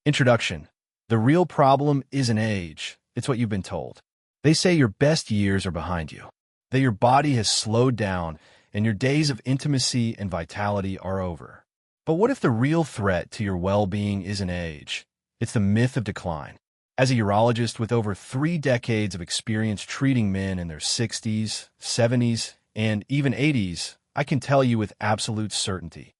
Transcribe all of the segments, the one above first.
Introduction. The real problem isn't age, it's what you've been told. They say your best years are behind you, that your body has slowed down and your days of intimacy and vitality are over. But what if the real threat to your well-being isn't age? It's the myth of decline. As a urologist with over 3 decades of experience treating men in their 60s, 70s, and even 80s, I can tell you with absolute certainty,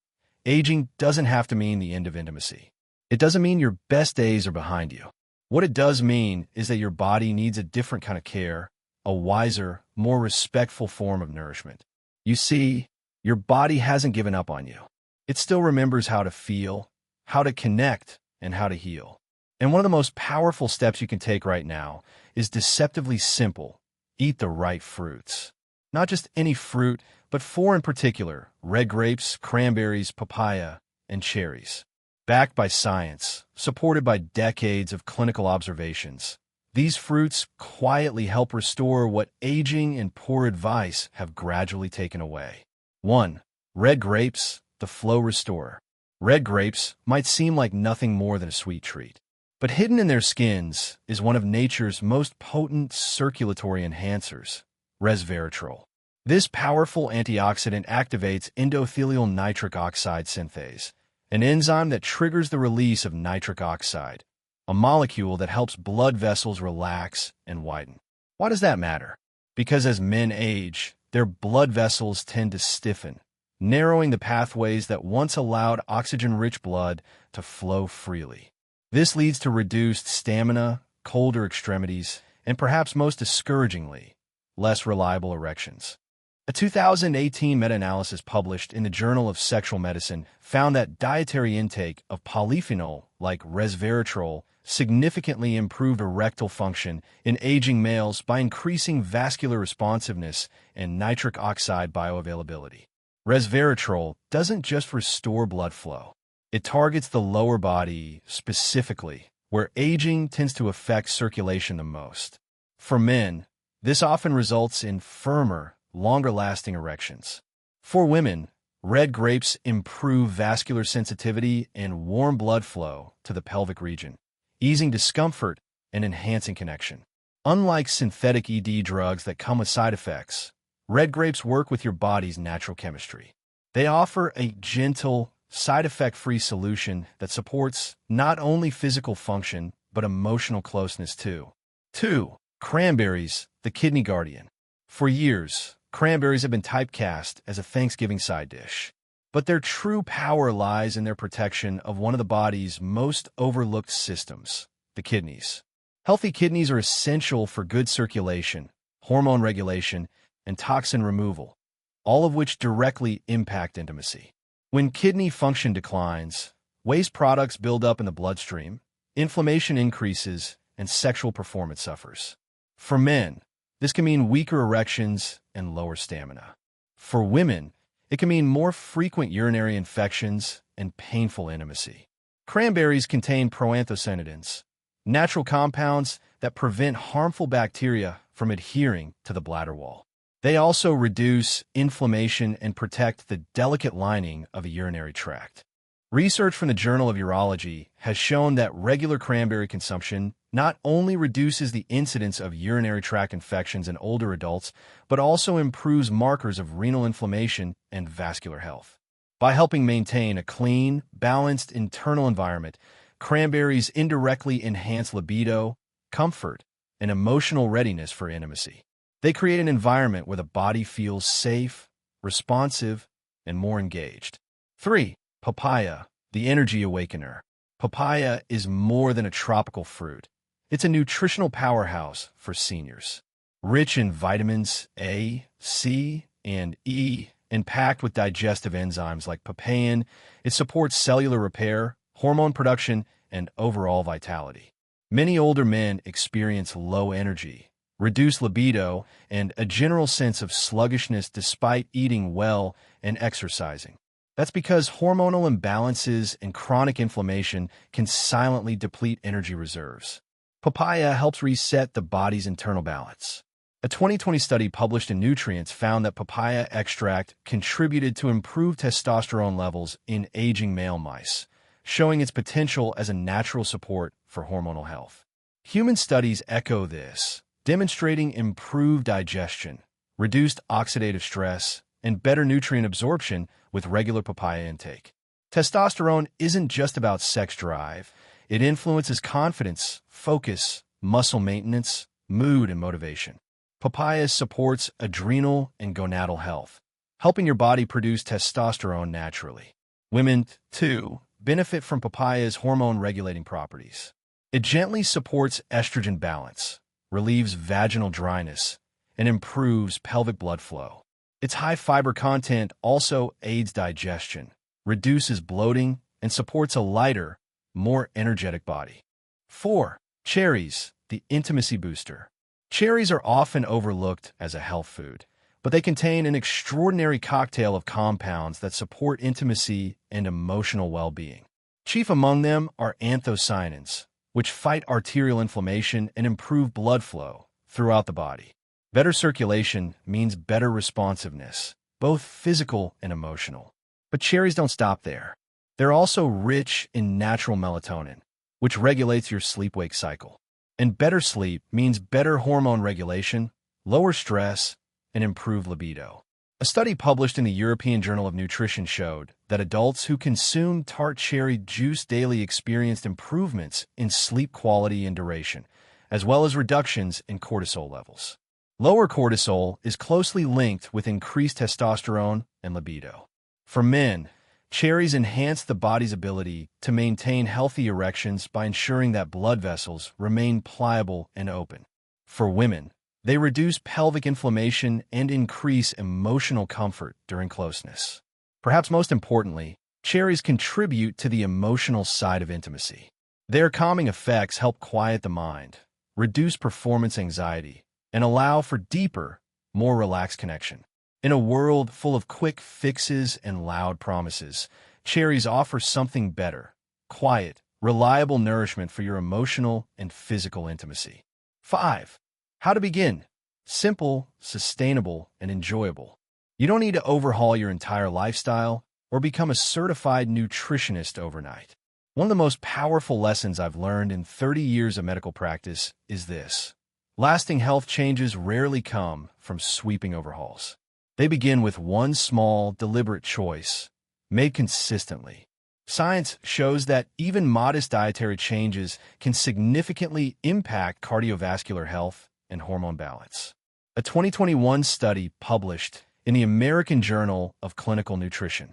aging doesn't have to mean the end of intimacy. It doesn't mean your best days are behind you. What it does mean is that your body needs a different kind of care, a wiser, more respectful form of nourishment. You see, your body hasn't given up on you. It still remembers how to feel, how to connect, and how to heal. And one of the most powerful steps you can take right now is deceptively simple. Eat the right fruits. Not just any fruit, but 4 in particular: red grapes, cranberries, papaya, and cherries. Backed by science, supported by decades of clinical observations, these fruits quietly help restore what aging and poor advice have gradually taken away. 1. Red grapes, the flow restorer. Red grapes might seem like nothing more than a sweet treat, but hidden in their skins is one of nature's most potent circulatory enhancers, resveratrol. This powerful antioxidant activates endothelial nitric oxide synthase, an enzyme that triggers the release of nitric oxide, a molecule that helps blood vessels relax and widen. Why does that matter? Because as men age, their blood vessels tend to stiffen, narrowing the pathways that once allowed oxygen-rich blood to flow freely. This leads to reduced stamina, colder extremities, and perhaps most discouragingly, less reliable erections. A 2018 meta-analysis published in the Journal of Sexual Medicine found that dietary intake of polyphenol, like resveratrol, significantly improved erectile function in aging males by increasing vascular responsiveness and nitric oxide bioavailability. Resveratrol doesn't just restore blood flow. It targets the lower body specifically, where aging tends to affect circulation the most. For men, this often results in firmer, longer-lasting erections. For women, red grapes improve vascular sensitivity and warm blood flow to the pelvic region, easing discomfort and enhancing connection. Unlike synthetic ED drugs that come with side effects, red grapes work with your body's natural chemistry. They offer a gentle, side effect-free solution that supports not only physical function, but emotional closeness too. 2. Cranberries, the kidney guardian. For years, cranberries have been typecast as a Thanksgiving side dish, but their true power lies in their protection of one of the body's most overlooked systems, the kidneys. Healthy kidneys are essential for good circulation, hormone regulation, and toxin removal, all of which directly impact intimacy. When kidney function declines, waste products build up in the bloodstream, inflammation increases, and sexual performance suffers. For men, this can mean weaker erections and lower stamina. For women, it can mean more frequent urinary infections and painful intimacy. Cranberries contain proanthocyanidins, natural compounds that prevent harmful bacteria from adhering to the bladder wall. They also reduce inflammation and protect the delicate lining of a urinary tract. Research from the Journal of Urology has shown that regular cranberry consumption not only reduces the incidence of urinary tract infections in older adults, but also improves markers of renal inflammation and vascular health. By helping maintain a clean, balanced internal environment, cranberries indirectly enhance libido, comfort, and emotional readiness for intimacy. They create an environment where the body feels safe, responsive, and more engaged. 3. Papaya, the energy awakener. Papaya is more than a tropical fruit. It's a nutritional powerhouse for seniors. Rich in vitamins A, C, and E, and packed with digestive enzymes like papain, it supports cellular repair, hormone production, and overall vitality. Many older men experience low energy, reduced libido, and a general sense of sluggishness despite eating well and exercising. That's because hormonal imbalances and chronic inflammation can silently deplete energy reserves. Papaya helps reset the body's internal balance. A 2020 study published in Nutrients found that papaya extract contributed to improved testosterone levels in aging male mice, showing its potential as a natural support for hormonal health. Human studies echo this, demonstrating improved digestion, reduced oxidative stress, and better nutrient absorption with regular papaya intake. Testosterone isn't just about sex drive. It influences confidence, focus, muscle maintenance, mood, and motivation. Papaya supports adrenal and gonadal health, helping your body produce testosterone naturally. Women, too, benefit from papaya's hormone-regulating properties. It gently supports estrogen balance, relieves vaginal dryness, and improves pelvic blood flow. Its high fiber content also aids digestion, reduces bloating, and supports a lighter, more energetic body. 4. Cherries, the intimacy booster. Cherries are often overlooked as a health food, but they contain an extraordinary cocktail of compounds that support intimacy and emotional well-being. Chief among them are anthocyanins, which fight arterial inflammation and improve blood flow throughout the body. Better circulation means better responsiveness, both physical and emotional. But cherries don't stop there. They're also rich in natural melatonin, which regulates your sleep-wake cycle. And better sleep means better hormone regulation, lower stress, and improved libido. A study published in the European Journal of Nutrition showed that adults who consumed tart cherry juice daily experienced improvements in sleep quality and duration, as well as reductions in cortisol levels. Lower cortisol is closely linked with increased testosterone and libido. For men, cherries enhance the body's ability to maintain healthy erections by ensuring that blood vessels remain pliable and open. For women, they reduce pelvic inflammation and increase emotional comfort during closeness. Perhaps most importantly, cherries contribute to the emotional side of intimacy. Their calming effects help quiet the mind, reduce performance anxiety, and allow for deeper, more relaxed connection. In a world full of quick fixes and loud promises, cherries offer something better: quiet, reliable nourishment for your emotional and physical intimacy. 5. How to begin. Simple, sustainable, and enjoyable. You don't need to overhaul your entire lifestyle or become a certified nutritionist overnight. One of the most powerful lessons I've learned in 30 years of medical practice is this: lasting health changes rarely come from sweeping overhauls. They begin with one small, deliberate choice, made consistently. Science shows that even modest dietary changes can significantly impact cardiovascular health and hormone balance. A 2021 study published in the American Journal of Clinical Nutrition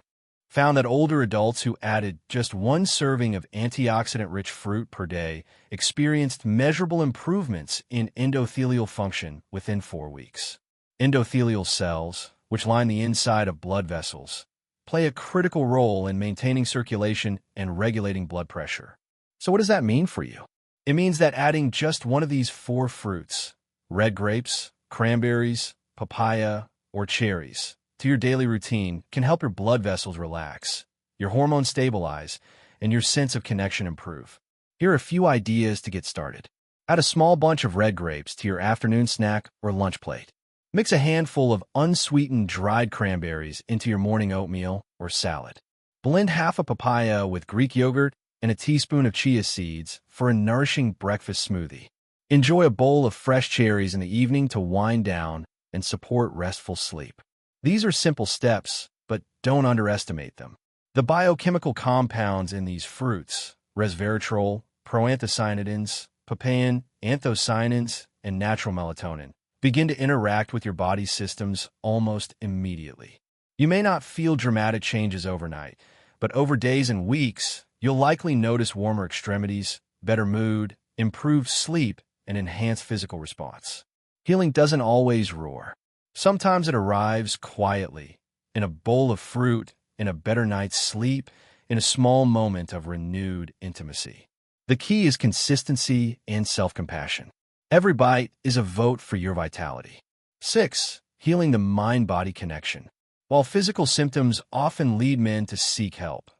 found that older adults who added just one serving of antioxidant-rich fruit per day experienced measurable improvements in endothelial function within 4 weeks. Endothelial cells, which line the inside of blood vessels, play a critical role in maintaining circulation and regulating blood pressure. So what does that mean for you? It means that adding just one of these 4 fruits, red grapes, cranberries, papaya, or cherries, to your daily routine can help your blood vessels relax, your hormones stabilize, and your sense of connection improve. Here are a few ideas to get started. Add a small bunch of red grapes to your afternoon snack or lunch plate. Mix a handful of unsweetened dried cranberries into your morning oatmeal or salad. Blend half a papaya with Greek yogurt and a teaspoon of chia seeds for a nourishing breakfast smoothie. Enjoy a bowl of fresh cherries in the evening to wind down and support restful sleep. These are simple steps, but don't underestimate them. The biochemical compounds in these fruits, resveratrol, proanthocyanidins, papain, anthocyanins, and natural melatonin, begin to interact with your body's systems almost immediately. You may not feel dramatic changes overnight, but over days and weeks, you'll likely notice warmer extremities, better mood, improved sleep, and enhanced physical response. Healing doesn't always roar. Sometimes it arrives quietly, in a bowl of fruit, in a better night's sleep, in a small moment of renewed intimacy. The key is consistency and self-compassion. Every bite is a vote for your vitality. 6. Healing the mind-body connection. While physical symptoms often lead men to seek help,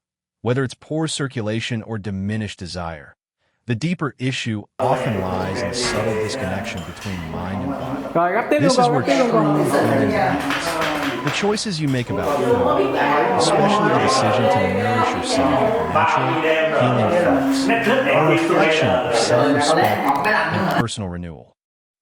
whether it's poor circulation or diminished desire, the deeper issue often lies in the subtle disconnection between mind and Rồi body. gấp tiếp luôn This con, is gấp where tiếp luôn con. true healing begins. The choices you make about food, especially the decision to nourish yourself with natural, healing foods are a reflection of self-respect and personal renewal.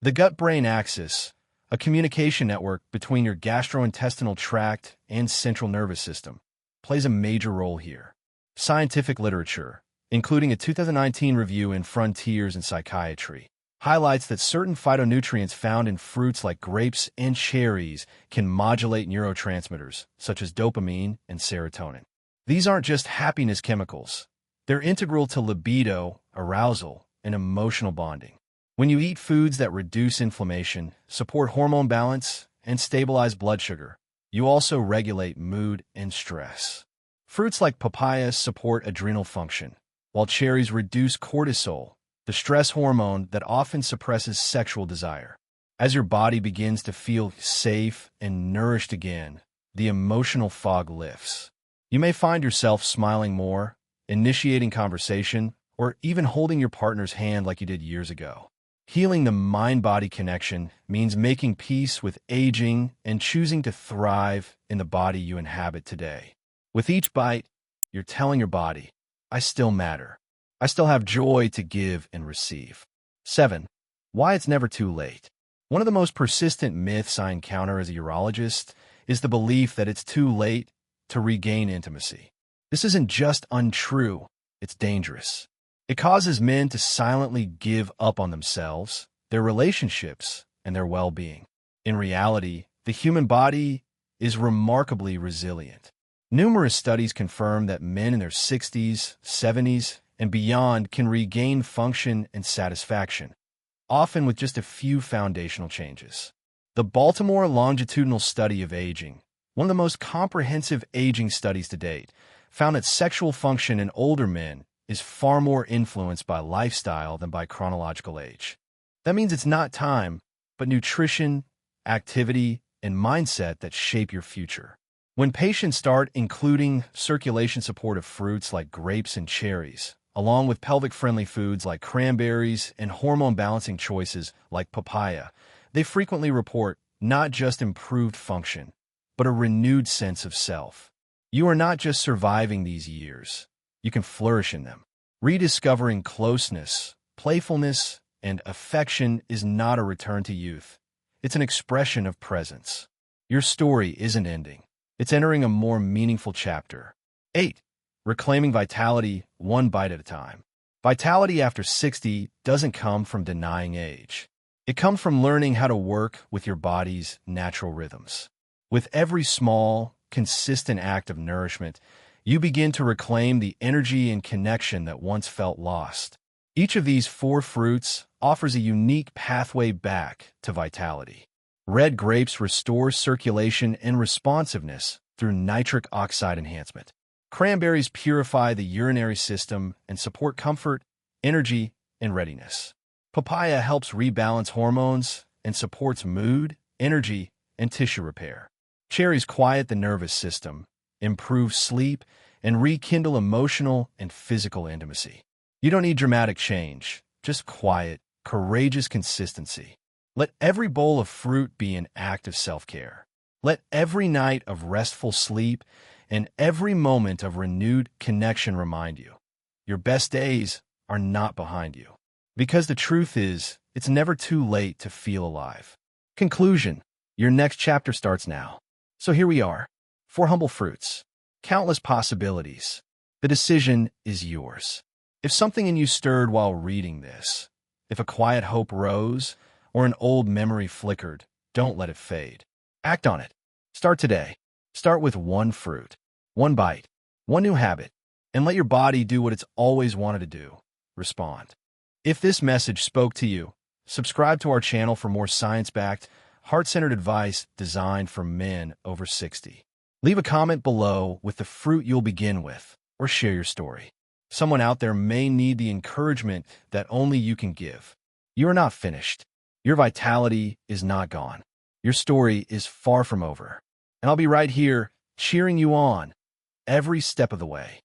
The gut-brain axis, a communication network between your gastrointestinal tract and central nervous system, plays a major role here. Scientific literature, including a 2019 review in Frontiers in Psychiatry, highlights that certain phytonutrients found in fruits like grapes and cherries can modulate neurotransmitters, such as dopamine and serotonin. These aren't just happiness chemicals. They're integral to libido, arousal, and emotional bonding. When you eat foods that reduce inflammation, support hormone balance, and stabilize blood sugar, you also regulate mood and stress. Fruits like papaya support adrenal function, while cherries reduce cortisol, the stress hormone that often suppresses sexual desire. As your body begins to feel safe and nourished again, the emotional fog lifts. You may find yourself smiling more, initiating conversation, or even holding your partner's hand like you did years ago. Healing the mind-body connection means making peace with aging and choosing to thrive in the body you inhabit today. With each bite, you're telling your body, I still matter. I still have joy to give and receive. 7. Why it's never too late. One of the most persistent myths I encounter as a urologist is the belief that it's too late to regain intimacy. This isn't just untrue, it's dangerous. It causes men to silently give up on themselves, their relationships, and their well-being. In reality, the human body is remarkably resilient. Numerous studies confirm that men in their 60s, 70s, and beyond can regain function and satisfaction, often with just a few foundational changes. The Baltimore Longitudinal Study of Aging, one of the most comprehensive aging studies to date, found that sexual function in older men is far more influenced by lifestyle than by chronological age. That means it's not time, but nutrition, activity, and mindset that shape your future. When patients start including circulation-supportive fruits like grapes and cherries, along with pelvic-friendly foods like cranberries and hormone-balancing choices like papaya, they frequently report not just improved function, but a renewed sense of self. You are not just surviving these years, you can flourish in them. Rediscovering closeness, playfulness, and affection is not a return to youth. It's an expression of presence. Your story isn't ending. It's entering a more meaningful chapter. 8. Reclaiming vitality one bite at a time. Vitality after 60 doesn't come from denying age. It comes from learning how to work with your body's natural rhythms. With every small, consistent act of nourishment, you begin to reclaim the energy and connection that once felt lost. Each of these 4 fruits offers a unique pathway back to vitality. Red grapes restore circulation and responsiveness through nitric oxide enhancement. Cranberries purify the urinary system and support comfort, energy, and readiness. Papaya helps rebalance hormones and supports mood, energy, and tissue repair. Cherries quiet the nervous system, improve sleep, and rekindle emotional and physical intimacy. You don't need dramatic change, just quiet, courageous consistency. Let every bowl of fruit be an act of self-care. Let every night of restful sleep and every moment of renewed connection remind you, your best days are not behind you. Because the truth is, it's never too late to feel alive. Conclusion: your next chapter starts now. So here we are, 4 humble fruits, countless possibilities. The decision is yours. If something in you stirred while reading this, if a quiet hope rose, or an old memory flickered, don't let it fade. Act on it. Start today. Start with 1 fruit, 1 bite, 1 new habit, and let your body do what it's always wanted to do. Respond. If this message spoke to you, subscribe to our channel for more science-backed, heart-centered advice designed for men over 60. Leave a comment below with the fruit you'll begin with, or share your story. Someone out there may need the encouragement that only you can give. You are not finished. Your vitality is not gone. Your story is far from over. And I'll be right here, cheering you on every step of the way.